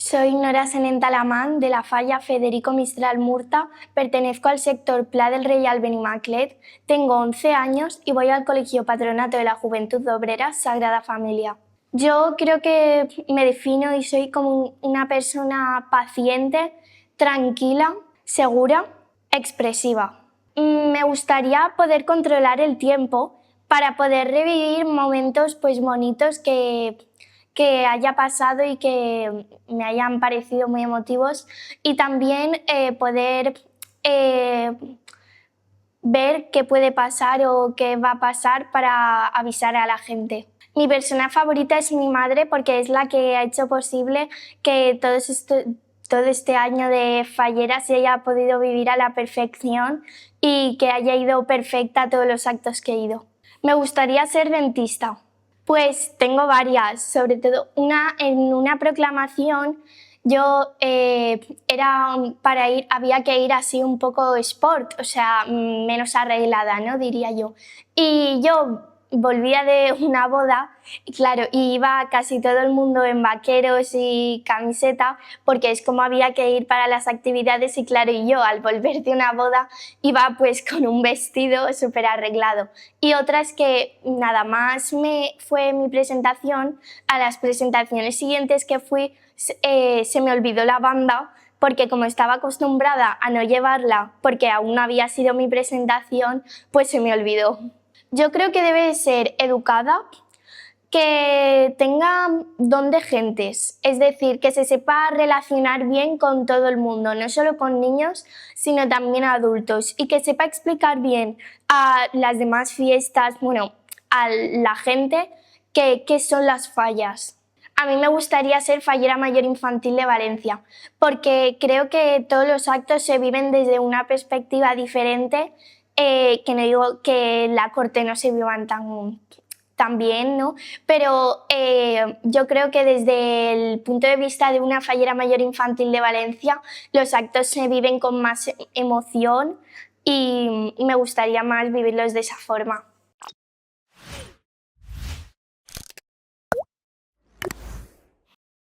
Soy Nora Senén Talamán, de la Falla Federico Mistral Murta, pertenezco al sector Pla del Rey al Benimaclet, tengo 11 años y voy al Colegio Patronato de la Juventud Obrera Sagrada Familia. Yo creo que me defino y soy como una persona paciente, tranquila, segura, expresiva. Me gustaría poder controlar el tiempo para poder revivir momentos bonitos que haya pasado y que me hayan parecido muy emotivos, y también poder ver qué puede pasar o qué va a pasar para avisar a la gente. Mi persona favorita es mi madre, porque es la que ha hecho posible que todo este año de fallera se haya podido vivir a la perfección y que haya ido perfecta a todos los actos que he ido. Me gustaría ser dentista. Pues tengo varias, sobre todo en una proclamación yo había que ir así un poco sport, o sea, menos arreglada, ¿no? Diría yo. Y yo volvía de una boda y claro, iba casi todo el mundo en vaqueros y camiseta, porque es como había que ir para las actividades, y claro, y yo al volver de una boda iba pues con un vestido súper arreglado. Y otra es que nada más fue mi presentación, a las presentaciones siguientes que fui se me olvidó la banda, porque como estaba acostumbrada a no llevarla porque aún no había sido mi presentación, pues se me olvidó. Yo creo que debe ser educada, que tenga don de gentes, es decir, que se sepa relacionar bien con todo el mundo, no solo con niños, sino también adultos, y que sepa explicar bien a las demás fiestas, bueno, a la gente, qué son las fallas. A mí me gustaría ser fallera mayor infantil de Valencia, porque creo que todos los actos se viven desde una perspectiva diferente, que no digo que la corte no se vivan tan bien, ¿no? Pero yo creo que desde el punto de vista de una fallera mayor infantil de Valencia, los actos se viven con más emoción y me gustaría más vivirlos de esa forma.